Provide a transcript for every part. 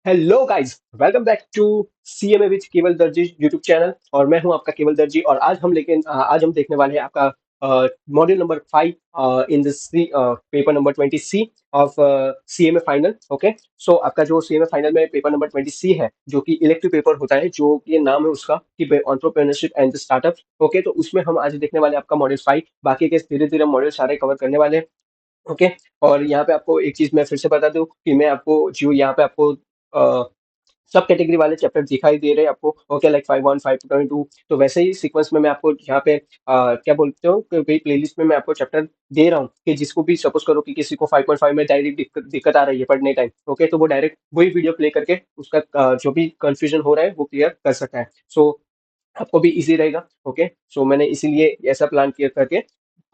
Hello guys, welcome back to CMA with Keval Darji YouTube channel. और मैं हूं आपका केवल दर्जी। और आज हम देखने वाले हैं आपका module number 5 in this paper number 20 C of CMA final. Okay, so आपका जो सीएमए फाइनल में पेपर नंबर 20 सी है, जो कि इलेक्टिव पेपर होता है, जो ये नाम है उसका कि एंटरप्रेन्योरशिप एंड स्टार्टअप। ओके, तो उसमें हम आज देखने वाले हैं आपका मॉड्यूल 5। बाकी के धीरे धीरे मॉड्यूल सारे कवर करने वाले हैं। ओके, और यहाँ पे आपको एक चीज मैं फिर से बता दूं कि मैं आपको जो यहाँ पे आपको सब कैटेगरी वाले चैप्टर दिखाई दे रहे हैं आपको। Okay, like 5.1 5.2। तो वैसे ही सीक्वेंस में मैं आपको यहाँ पे क्या बोलते हो कि प्लेलिस्ट में मैं आपको चैप्टर दे रहा हूँ कि जिसको भी सपोज करो कि किसी को 5.5 में डायरेक्ट दिक्कत आ रही है पढ़ने टाइम। ओके, तो वो डायरेक्ट वही वीडियो प्ले करके उसका जो भी कंफ्यूजन हो रहा है वो क्लियर कर सकता है। सो आपको भी इजी रहेगा। ओके, सो मैंने इसीलिए ऐसा प्लान किया करके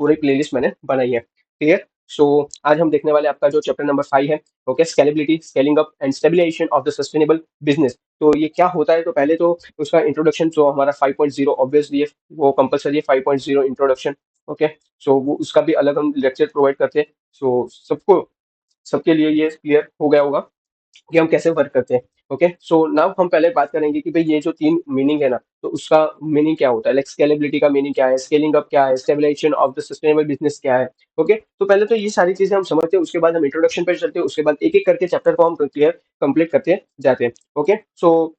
पूरी प्लेलिस्ट मैंने बनाई है। क्लियर। सो आज हम देखने वाले आपका जो चैप्टर नंबर 5 है। Okay, scalability, scaling up and stabilisation of the sustainable business. तो ये क्या होता है, तो पहले तो उसका इंट्रोडक्शन जो हमारा 5.0 ऑब्वियसली वो कंपलसरी है, 5.0 इंट्रोडक्शन। ओके, सो वो उसका भी अलग हम लेक्चर प्रोवाइड करते हैं। सो सबको सबके लिए ये क्लियर हो गया होगा कि हम कैसे वर्क करते हैं। ओके, सो नाउ हम पहले बात करेंगे कि भाई ये जो तीन मीनिंग है ना, तो उसका मीनिंग क्या होता है। लाइक स्केलेबिलिटी का मीनिंग क्या है, स्केलिंग अप क्या है, stabilisation of the sustainable business क्या है। ओके, तो पहले तो ये सारी चीजें हम समझते हैं, उसके बाद हम इंट्रोडक्शन पे चलते हैं, उसके बाद एक एक करके चैप्टर को हम क्लियर कंप्लीट करते जाते हैं। ओके, सो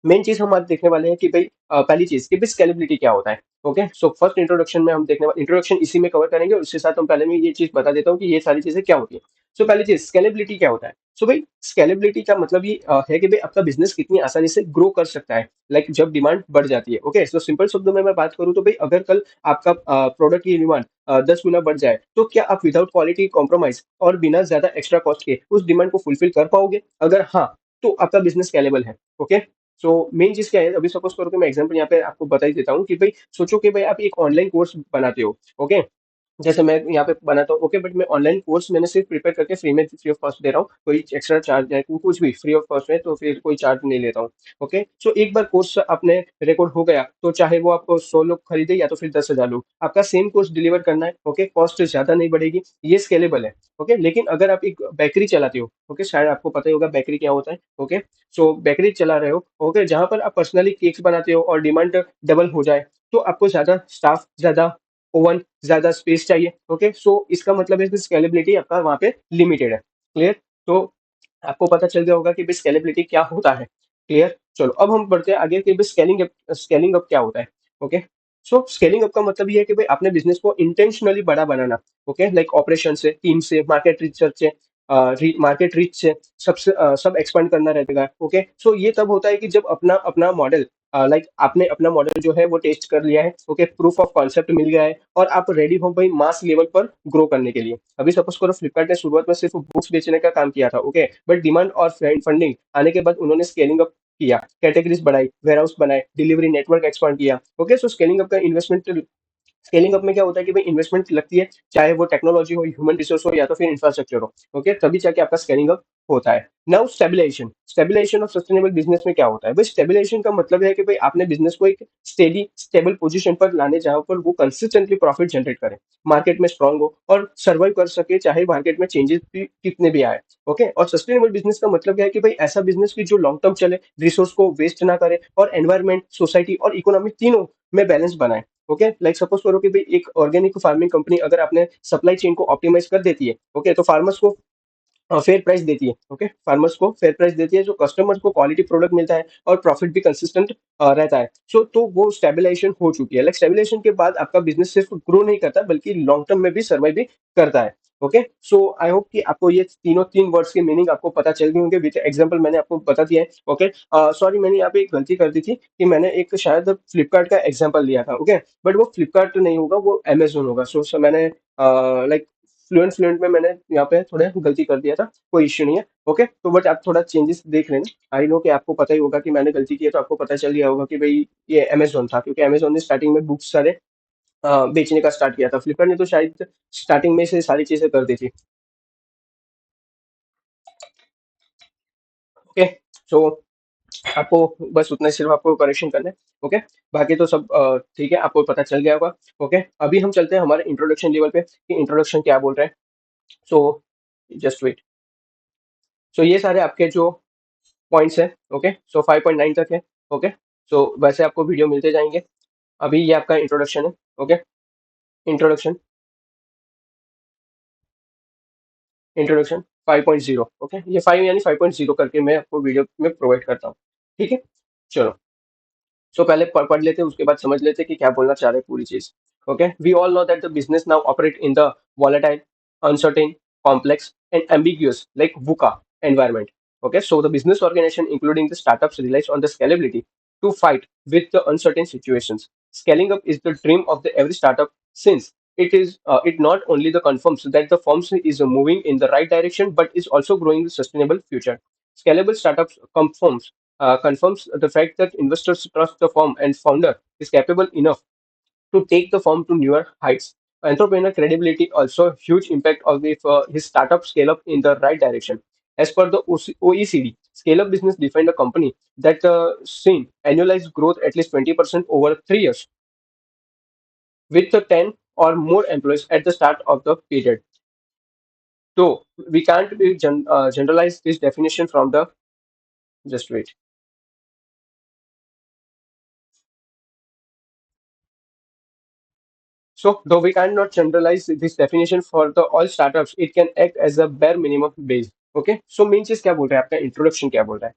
मेन चीज हम आज देखने वाले हैं कि भाई पहली चीज कि भाई स्केलेबिलिटी क्या होता है। ओके, सो फर्स्ट इंट्रोडक्शन में हम देखने वाले इंट्रोडक्शन इसी में कवर करेंगे, और उसके साथ हम पहले में ये चीज बता देता हूँ कि ये सारी चीजें क्या होती है। सो पहली चीज स्केलेबिलिटी क्या होता है। सो भाई स्केलेबिलिटी का मतलब ये है कि भाई आपका बिजनेस कितनी आसानी से ग्रो कर सकता है, लाइक जब डिमांड बढ़ जाती है। ओके, सो सिंपल शब्दों में मैं बात करूँ तो भाई अगर कल आपका प्रोडक्ट की डिमांड 10 गुना बढ़ जाए, तो क्या आप विदाउट क्वालिटी कॉम्प्रोमाइज और बिना ज्यादा एक्स्ट्रा कॉस्ट के उस डिमांड को फुलफिल कर पाओगे? अगर हाँ, तो आपका बिजनेस स्केलेबल है। ओके, सो मेन चीज क्या है, अभी सपोज करो कि मैं एग्जांपल यहाँ पे आपको बता ही देता हूँ कि भाई सोचो कि भाई आप एक ऑनलाइन कोर्स बनाते हो। ओके, जैसे मैं यहाँ पे बनाता हूँ। ओके, बट मैं ऑनलाइन कोर्स मैंने सिर्फ प्रिपेयर करके फ्री में, फ्री ऑफ कॉस्ट दे रहा हूँ। कोई एक्स्ट्रा चार्ज है कुछ भी फ्री ऑफ कॉस्ट है, तो फिर कोई चार्ज नहीं लेता हूँ। ओके, सो एक बार कोर्स आपने रिकॉर्ड हो गया, तो चाहे वो आपको 100 लोग खरीदे या तो फिर 10,000 लोग, आपका सेम कोर्स डिलीवर करना है। ओके, कॉस्ट ज्यादा नहीं बढ़ेगी, ये स्केलेबल है। ओके, लेकिन अगर आप एक बेकरी चलाते हो, ओके, शायद आपको पता ही होगा बेकरी क्या होता है। ओके, सो बेकरी चला रहे हो, ओके, जहां पर आप पर्सनली केक्स बनाते हो और डिमांड डबल हो जाए, तो आपको ज्यादा स्टाफ, ज्यादा ओवन, ज्यादा स्पेस चाहिए। ओके, सो इसका मतलब है कि स्केलेबिलिटी आपका वहां पे लिमिटेड है। क्लियर। तो आपको पता चल गया होगा कि भाई स्केलेबिलिटी क्या होता है। क्लियर। चलो अब हम बढ़ते हैं आगे कि भाई स्केलिंग अप क्या होता है। ओके, सो स्केलिंग अप का मतलब ये है कि भाई अपने बिजनेस को इंटेंशनली बड़ा बनाना। ओके, लाइक ऑपरेशन से, टीम से, मार्केट रिसर्च से, मार्केट रीच से, सब एक्सपांड करना रहेगा। ओके, सो ये तब होता है कि जब अपना अपना मॉडल, लाइक आपने अपना मॉडल जो है वो टेस्ट कर लिया है। ओके, प्रूफ ऑफ कॉन्सेप्ट मिल गया है, और आप रेडी हो भाई मास लेवल पर ग्रो करने के लिए। अभी सपोज करो फ्लिपकार्ट ने शुरुआत में सिर्फ बुक्स बेचने का काम किया था। ओके, बट डिमांड और फंडिंग आने के बाद उन्होंने स्केलिंग अप किया, कैटेगरीज बढ़ाई, वेयरहाउस बनाए, डिलीवरी नेटवर्क एक्सपांड किया। ओके, सो स्केलिंग अप का इन्वेस्टमेंट, स्केलिंग अप में क्या होता है कि भाई इन्वेस्टमेंट लगती है, चाहे वो टेक्नोलॉजी हो, ह्यूमन रिसोर्स हो, या तो फिर इंफ्रास्ट्रक्चर हो। ओके, तभी जाके आपका स्केलिंग अप होता है। Now stabilisation, stabilisation of sustainable business में क्या होता है। भाई स्टेबिलाईजेशन का मतलब है कि भाई आपने बिजनेस को एक स्टेडी स्टेबल पोजीशन पर लाने, जहां पर वो कंसिस्टेंटली प्रॉफिट जनरेट करे, मार्केट में स्ट्रांग हो और सर्वाइव कर सके, चाहे मार्केट में चेंजेस भी कितने भी आए। ओके, और सस्टेनेबल बिजनेस का मतलब क्या है कि भाई ऐसा बिजनेस की जो लॉन्ग टर्म चले, रिसोर्स को वेस्ट ना करे, और एनवायरमेंट, सोसाइटी और इकोनॉमी तीनों में बैलेंस बनाए। ओके, लाइक सपोज करो कि भाई एक ऑर्गेनिक फार्मिंग कंपनी अगर आपने सप्लाई चेन को ऑप्टिमाइज कर देती है, ओके, तो फार्मर्स को फेयर प्राइस देती है। ओके, फार्मर्स को फेयर प्राइस देती है, जो कस्टमर्स को क्वालिटी प्रोडक्ट मिलता है, और प्रॉफिट भी कंसिस्टेंट रहता है। सो तो वो स्टेबलाइजेशन हो चुकी है। लाइक स्टेबलाइजेशन के बाद आपका बिजनेस सिर्फ ग्रो नहीं करता, बल्कि लॉन्ग टर्म में भी सर्वाइव भी करता है। ओके, सो आई होप कि आपको ये तीनों तीन वर्ड्स के मीनिंग आपको पता चल गए होंगे, विद एग्जांपल मैंने आपको बता दिया है। ओके, सॉरी, मैंने यहाँ पे एक गलती कर दी थी कि मैंने एक शायद फ्लिपकार्ट का एग्जांपल लिया था। ओके, बट वो फ्लिपकार्ट नहीं होगा, वो अमेजोन होगा। सो मैंने लाइक फ्लुएंट फ्लुएंट में मैंने यहाँ पे थोड़ा गलती कर दिया था, कोई इश्यू नहीं है। ओके, तो बट आप थोड़ा चेंजेस देख लेना। आई नो कि आपको पता ही होगा कि मैंने गलती की है, तो आपको पता चल गया होगा कि भाई ये अमेजोन था, क्योंकि अमेजोन ने स्टार्टिंग में बुक्स सारे बेचने का स्टार्ट किया था। फ्लिपकार्ट ने तो शायद स्टार्टिंग में से सारी चीजें कर दी थी। ओके, सो आपको बस उतना ही सिर्फ आपको करेक्शन करना है। ओके, बाकी तो सब ठीक है, आपको पता चल गया होगा। ओके, अभी हम चलते हैं हमारे इंट्रोडक्शन लेवल पे कि इंट्रोडक्शन क्या बोल रहे हैं। So just wait. सो ये सारे आपके जो पॉइंट्स है। ओके, सो 5.9 तक है। ओके, सो वैसे आपको वीडियो मिलते जाएंगे। अभी ये आपका इंट्रोडक्शन है। Okay, introduction, introduction 5.0। ओके, ये 5 यानी 5.0 करके मैं आपको वीडियो में प्रोवाइड करता हूँ। ठीक है, चलो। सो पहले पढ़ लेते हैं, उसके बाद समझ लेते हैं कि क्या बोलना चाह रहे हैं पूरी चीज। Okay, we all know that the business now operate in the volatile, uncertain, complex and ambiguous like VUCA environment. Okay, so the business organization including the startups relies on the scalability to fight with the uncertain situations. Scaling up is the dream of the every startup, since it not only the confirms that the firm is moving in the right direction but is also growing the sustainable future. Scalable startups confirms the fact that investors trust the firm and founder is capable enough to take the firm to newer heights. Entrepreneur credibility also huge impact of if his startup scale up in the right direction. As per the OECD, scale up business define a company that seen annualized growth at least 20% over 3 years with the 10 or more employees at the start of the period. So we can't generalize this definition from the just wait. So, though we cannot generalize this definition for the all startups, it can act as a bare minimum base. Okay, so main चीज क्या बोल रहा है, आपका introduction क्या बोल रहा है।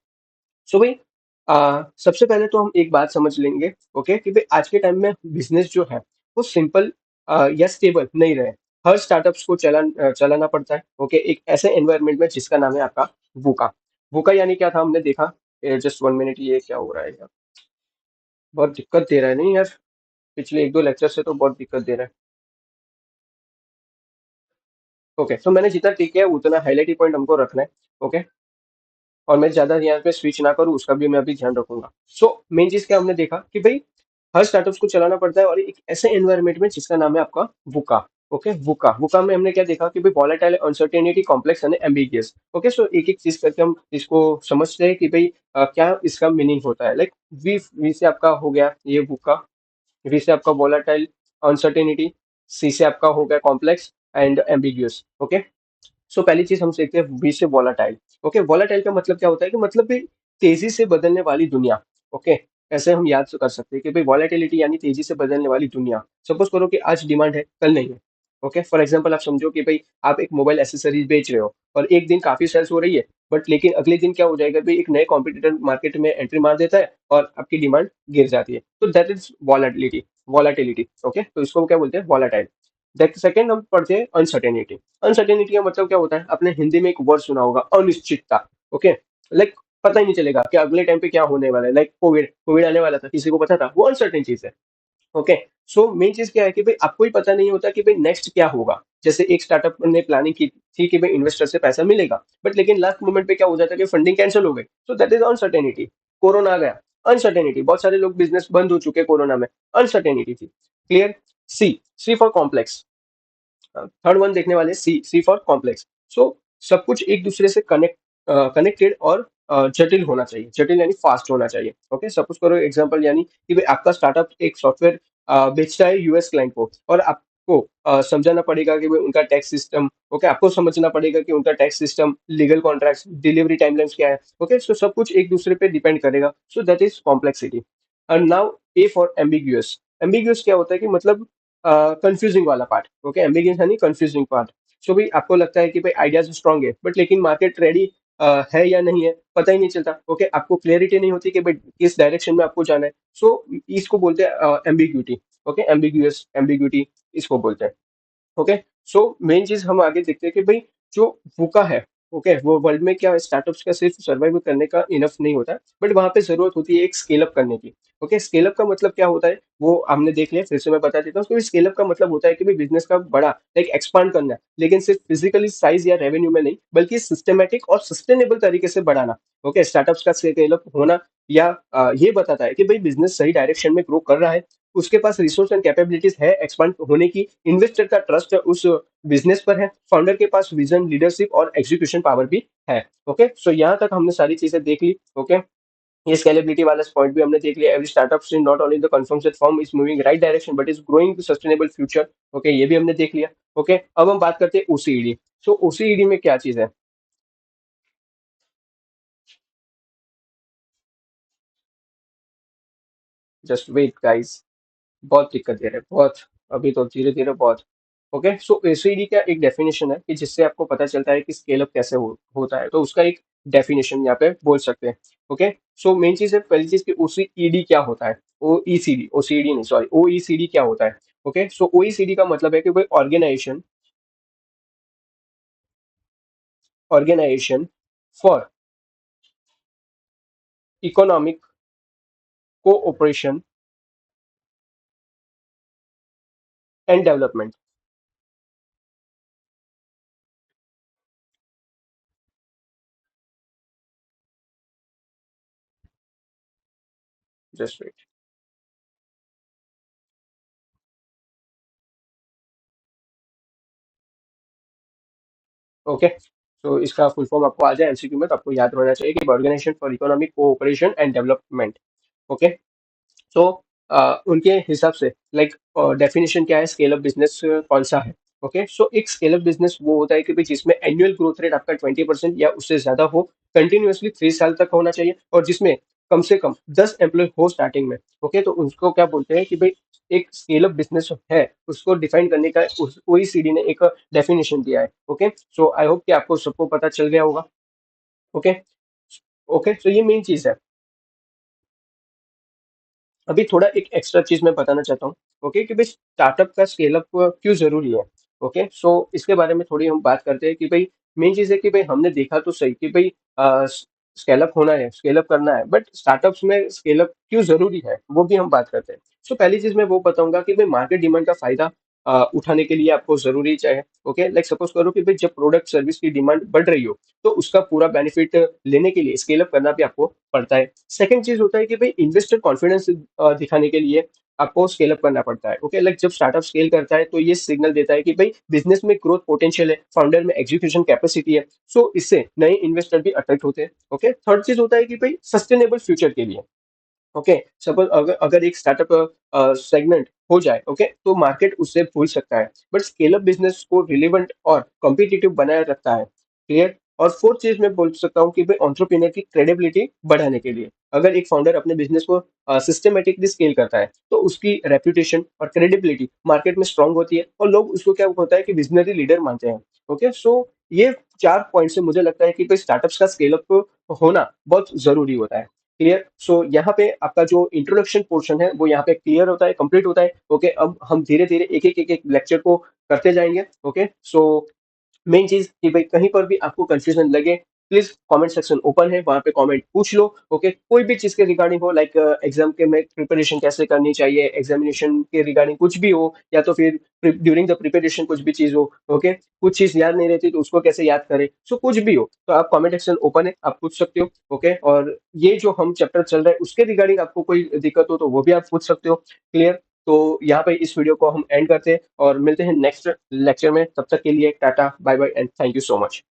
सो भाई, सबसे पहले तो हम एक बात समझ लेंगे। ओके, कि भाई आज के टाइम में बिजनेस जो है वो सिंपल या स्टेबल नहीं रहे। हर स्टार्टअप्स को चलाना पड़ता है। ओके, एक ऐसे एनवायरनमेंट में जिसका नाम है आपका वूका। वूका यानी क्या था, हमने देखा। जस्ट 1 मिनट, ये क्या हो रहा है यार, बहुत दिक्कत दे रहा है नहीं यार, पिछले एक दो लेक्चर से तो बहुत दिक्कत दे रहा है। ओके, तो मैंने जितना टिक किया है उतना हाईलाइट ही पॉइंट हमको रखना है। ओके, और मैं ज्यादा यहाँ पे स्विच ना करूँ उसका भी मैं अभी ध्यान रखूंगा। सो मेन चीज क्या हमने देखा कि भाई हर स्टार्टअप्स को चलाना पड़ता है, और एक ऐसे एनवायरनमेंट में जिसका नाम है आपका वुका। ओके, वुका वुका में हमने क्या देखा कि भाई volatile, uncertainty, complex and ambiguous. Okay, so एक एक चीज करके हम इसको समझते हैं कि भाई क्या इसका मीनिंग होता है। लाइक वी वी से आपका हो गया ये वुका, वी से आपका वॉलेटाइल, अनसर्टेनिटी, सी से आपका हो गया कॉम्प्लेक्स एंड एम्बिगियस। ओके, सो पहली चीज हम सीखते हैं वी से वॉलाटाइल। ओके, वॉलाटाइल का मतलब क्या होता है कि मतलब भी तेजी से बदलने वाली दुनिया। ओके, ऐसे हम याद कर सकते हैं कि भाई वॉलेटिलिटी यानी तेजी से बदलने वाली दुनिया। सपोज करो कि आज डिमांड है, कल नहीं है। ओके, फॉर एग्जाम्पल आप समझो कि भाई आप एक मोबाइल एसेसरीज बेच रहे हो और एक दिन काफी सेल्स हो रही है, बट लेकिन अगले दिन क्या हो जाएगा, भाई एक नए कॉम्पिटिटर मार्केट में एंट्री मार देता है और आपकी डिमांड गिर जाती है। तो that is volatility. Volatility, okay, तो इसको क्या बोलते हैं, वॉलेटाइल। सेकंड हम पढ़ते हैं अनसर्टेनिटी। अनसर्टेनिटी का मतलब क्या होता है, आपने हिंदी में एक वर्ड सुना होगा, अनिश्चितता। ओके, लाइक पता ही नहीं चलेगा कि अगले टाइम पे क्या होने वाला है। लाइक कोविड कोविड आने वाला था, किसी को पता था, वो अनसर्टेन चीज है। ओके, सो मेन चीज क्या है कि भाई आपको ही पता नहीं होता कि भाई नेक्स्ट क्या होगा। जैसे एक स्टार्टअप ने प्लानिंग की थी कि भाई इन्वेस्टर से पैसा मिलेगा, बट लेकिन लास्ट मोमेंट पे क्या हो जाता है कि फंडिंग कैंसिल हो गई। So that is uncertainty. Corona आ गया, अनसर्टेनिटी, बहुत सारे लोग बिजनेस बंद हो चुके कोरोना में, अनसर्टेनिटी थी। Clear. C C for complex. Third one देखने वाले, सी सी फॉर कॉम्प्लेक्स। सो सब कुछ एक दूसरे से कनेक्टेड और जटिल होना चाहिए। जटिल यानी फास्ट होना चाहिए। ओके, सपोज करो एग्जांपल, यानी कि भाई आपका स्टार्टअप एक सॉफ्टवेयर बेचता है यूएस क्लाइंट को, और आपको समझाना पड़ेगा कि भाई उनका टैक्स सिस्टम। ओके, आपको समझना पड़ेगा कि उनका tax system, legal contracts, delivery timelines क्या है। ओके, सो सब कुछ एक दूसरे पे डिपेंड करेगा। सो that is complexity. And now A for ambiguous. Ambiguous क्या होता है कि मतलब कंफ्यूजिंग वाला पार्ट। ओके, एम्बिगियस यानी कंफ्यूजिंग पार्ट। सो भाई आपको लगता है कि भाई आइडियाज स्ट्रांग है, बट लेकिन मार्केट रेडी है या नहीं है, पता ही नहीं चलता। ओके, आपको क्लियरिटी नहीं होती कि भाई किस डायरेक्शन में आपको जाना है। सो इसको बोलते हैं एम्बिग्यूटी। ओके, एम्बिग्यूअस, एम्बिग्यूटी इसको बोलते हैं। ओके, सो मेन चीज हम आगे देखते हैं कि भाई जो वुका है, ओके, वो वर्ल्ड में क्या स्टार्टअप्स का सिर्फ सर्वाइव करने का इनफ नहीं होता, बट वहां पे जरूरत होती है एक स्केल अप करने की। ओके, स्केल अप का मतलब क्या होता है वो हमने देख लिया, फिर से मैं बता देता हूँ। स्केल अप का मतलब होता है कि भाई बिजनेस का बड़ा लाइक एक्सपांड करना है, लेकिन सिर्फ फिजिकली साइज या रेवेन्यू में नहीं, बल्कि सिस्टमेटिक और सस्टेनेबल तरीके से बढ़ाना। ओके, स्टार्टअप्स का स्केल अप होना या ये बताता है कि भाई बिजनेस सही डायरेक्शन में ग्रो कर रहा है, उसके पास रिसोर्स एंड कैपेबिलिटीज है एक्सपांड होने की, इन्वेस्टर का ट्रस्ट उस बिजनेस पर है, फाउंडर के पास विजन, लीडरशिप और एग्जीक्यूशन पावर भी है। ओके, सो यहाँ तक हमने सारी चीजें देख ली। ओके, ये स्केलेबिलिटी वाला पॉइंट भी हमने देख लिया। Every startup not only the confirms that firm is moving right direction but is growing to sustainable future. Okay, ये भी हमने देख लिया। ओके, अब हम बात करते हैं ओसीईडी। सो ओसीईडी में क्या चीज है। जस्ट वेट गाइस, बहुत दिक्कत दे रहे हैं बहुत, अभी तो धीरे धीरे बहुत। ओके, सो एसीडी का एक डेफिनेशन है कि जिससे आपको पता चलता है कि स्केल अप कैसे होता है, तो उसका एक डेफिनेशन यहाँ पे बोल सकते हैं। ओके, सो मेन चीज है, पहली चीज कि ओसीईडी क्या होता है, ओईसीडी, ओसीडी नहीं सॉरी, ओईसीडी क्या होता है। ओके, सो ओईसीडी का मतलब है कि कोई organisation, organisation for economic cooperation and development. Just wait. Okay, तो इसका फुल फॉर्म आपको आ जाए एमसीक्यू में, तो आपको याद रहना चाहिए कि organisation for economic cooperation and development. Okay, तो उनके हिसाब से लाइक डेफिनेशन क्या है, स्केल अप बिजनेस कौन सा है। ओके, सो एक स्केल अप बिजनेस वो होता है कि भाई जिसमें एनुअल ग्रोथ रेट आपका 20% या उससे ज्यादा हो, कंटिन्यूअसली 3 साल तक होना चाहिए, और जिसमें कम से कम 10 एम्प्लॉय हो स्टार्टिंग में। ओके, तो उसको क्या बोलते हैं कि भाई एक स्केल अप बिजनेस है, उसको डिफाइन करने का ओईसीडी ने एक डेफिनेशन दिया है। ओके, सो आई होप कि आपको सबको पता चल गया होगा। ओके, ओके, सो ये मेन चीज है। अभी थोड़ा एक एक्स्ट्रा चीज मैं बताना चाहता हूँ। ओके, कि भाई स्टार्टअप का स्केल अप क्यों जरूरी है। ओके, सो इसके बारे में थोड़ी हम बात करते हैं कि भाई मेन चीज है कि भाई हमने देखा तो सही कि भाई स्केल अप होना है, स्केल अप करना है, बट स्टार्टअप्स में स्केल अप क्यों जरूरी है वो भी हम बात करते हैं। सो पहली चीज मैं वो बताऊंगा कि भाई मार्केट डिमांड का फायदा उठाने के लिए आपको जरूरी चाहिए। ओके, लाइक सपोज करो कि भाई जब प्रोडक्ट सर्विस की डिमांड बढ़ रही हो, तो उसका पूरा बेनिफिट लेने के लिए स्केल अप करना भी आपको पड़ता है। सेकंड चीज होता है कि भाई इन्वेस्टर कॉन्फिडेंस दिखाने के लिए आपको स्केल अप करना पड़ता है। ओके, लाइक जब स्टार्टअप स्केल करता है तो ये सिग्नल देता है कि भाई बिजनेस में ग्रोथ पोटेंशियल है, फाउंडर में एग्जीक्यूशन कैपेसिटी है। सो इससे नए इन्वेस्टर भी अट्रैक्ट होते हैं। ओके, थर्ड चीज होता है कि भाई सस्टेनेबल फ्यूचर के लिए। ओके, सपोज अगर अगर एक स्टार्टअप सेगमेंट हो जाए, ओके, तो मार्केट उससे भूल सकता है, बट स्केल अप बिजनेस को रिलेवेंट और कॉम्पिटिटिव बनाए रखता है। क्लियर। और फोर्थ चीज मैं बोल सकता हूँ कि भाई एंटरप्रेन्योर की क्रेडिबिलिटी बढ़ाने के लिए, अगर एक फाउंडर अपने बिजनेस को सिस्टमेटिकली स्केल करता है, तो उसकी रेपुटेशन और क्रेडिबिलिटी मार्केट में स्ट्रांग होती है, और लोग उसको क्या होता है कि विजनरी लीडर मानते हैं। ओके, सो ये 4 पॉइंट से मुझे लगता है कि भाई स्टार्टअप्स का स्केल अप होना बहुत जरूरी होता है। क्लियर। सो यहाँ पे आपका जो इंट्रोडक्शन पोर्शन है वो यहाँ पे क्लियर होता है, कंप्लीट होता है। ओके, अब हम धीरे धीरे एक एक लेक्चर को करते जाएंगे। ओके, सो मेन चीज कि भाई कहीं पर भी आपको कंफ्यूजन लगे, प्लीज कमेंट सेक्शन ओपन है, वहां पे कमेंट पूछ लो। ओके, कोई भी चीज के रिगार्डिंग हो, लाइक एग्जाम के में प्रिपरेशन कैसे करनी चाहिए, एग्जामिनेशन के रिगार्डिंग कुछ भी हो, या तो फिर ड्यूरिंग द प्रिपरेशन कुछ भी चीज हो। ओके, कुछ चीज याद नहीं रहती तो उसको कैसे याद करें, सो कुछ भी हो तो आप कमेंट सेक्शन ओपन है, आप पूछ सकते हो। ओके, और ये जो हम चैप्टर चल रहा है उसके रिगार्डिंग आपको कोई दिक्कत हो तो वो भी आप पूछ सकते हो। क्लियर। तो यहाँ पे इस वीडियो को हम एंड करते हैं और मिलते हैं नेक्स्ट लेक्चर में। तब तक के लिए tata bye bye and thank you so much.